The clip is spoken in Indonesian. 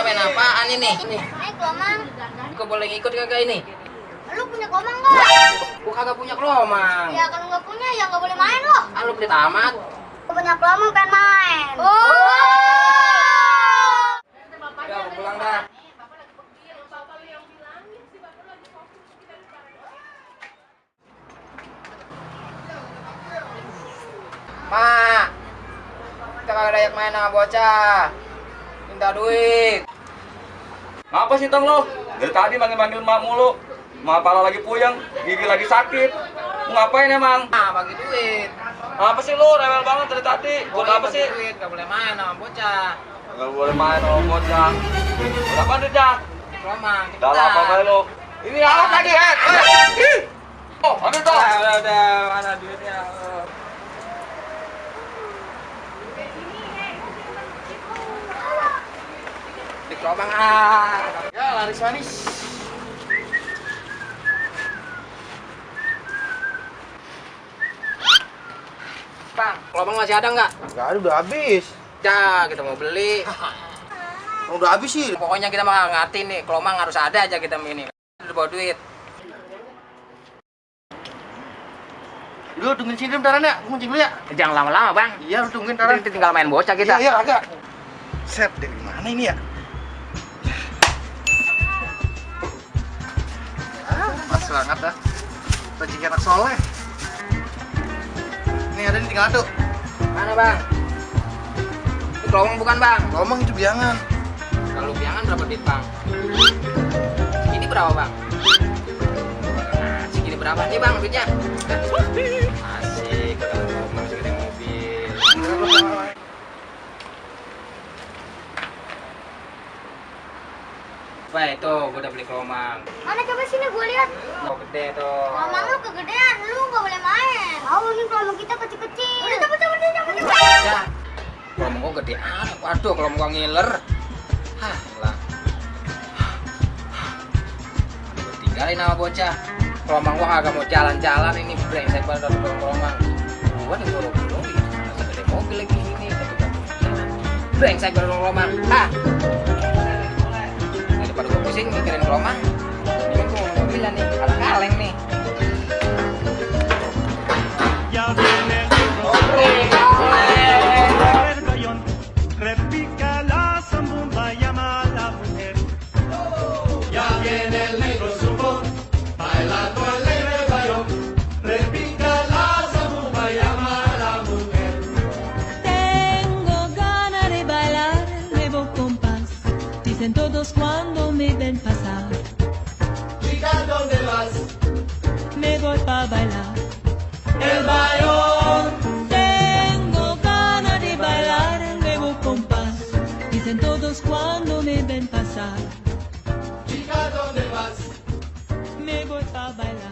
main apaan ini? Ini kelomang. Gua boleh ngikut kagak ini? Lu punya kelomang nggak? Gua kagak punya kelomang. Ya kalau nggak punya ya nggak boleh main lo. Ah, lu beli tamat. Lu punya kelomang pengen main. Ya, gua pulang dah. Mak, kita kagak dayak main sama bocah. Minta duit. Ngapa sih Tong lo? Dari tadi manggil-manggil mak mulu. Mak pala lagi puyeng, gigi lagi sakit. Mau ngapain emang? Ah, bagi duit. Apa sih lu rewel banget dari tadi? Buat apa sih? Duit, gak boleh main sama bocah. Gak boleh main sama bocah. Berapa duit dah? Kelomang, Dah lama kali lu. Ini alat lagi, Oh, ambil toh. Udah, mana duitnya? Di kelomang Ya, laris manis. Bang, kelomang masih ada nggak? Gak ada, udah habis. Ya, kita mau beli. Udah habis sih. Pokoknya kita mah ngerti nih, kelomang harus ada aja kita ini. Udah bawa duit. Lu tungguin sini bentaran ya, aku mancing dulu ya. Jangan lama-lama, Bang. Iya, lu tungguin bentaran. Kita tinggal main bocah kita. Iya, agak. Set, dari mana ini ya? Pas banget dah. Mancing anak soleh. Nih ada nih tinggal satu. Mana, Bang? Itu kelomang bukan, Bang? Ngomong itu biangan. Kalau biangan berapa duit, Bang? Ini berapa, Bang? Nah, segini berapa nih, Bang, duitnya? Asik, kalau kelomang segini mobil. Baik, tuh, gue udah beli kelomang. Mana coba sini gue lihat. Oh, gede tuh. Kelomang lu kegedean, lu nggak boleh main. Tahu ini kelomang kita kecil-kecil. Udah coba. Ya, kelomang gue gede amat. Waduh, kelomang gue ngiler. Hah, lah. Gue tinggalin sama bocah. Kelomang gue kagak mau jalan-jalan ini, brengsek banget kelomang. Gue nih buru-buru, masa gede mobil lagi ini. Brengsek banget kelomang. Hah. Daripada gue pusing mikirin kelomang, ini gue mau mobilan nih, kaleng-kaleng nih. Repica la zambomba, llama a la mujer. Ya viene el negro zumbón, bailando alegre el bayón. Repica la zambomba, llama a la mujer. Tengo ganas de bailar nuevo compás, dicen todos cuando me ven pasar. Chica, ¿dónde vas? Me voy pa' bailar. El bayón. Tengo ganas de bailar el nuevo compás, dicen todos cuando me ven pasar. Chica, ¿dónde vas? Me voy pa' bailar.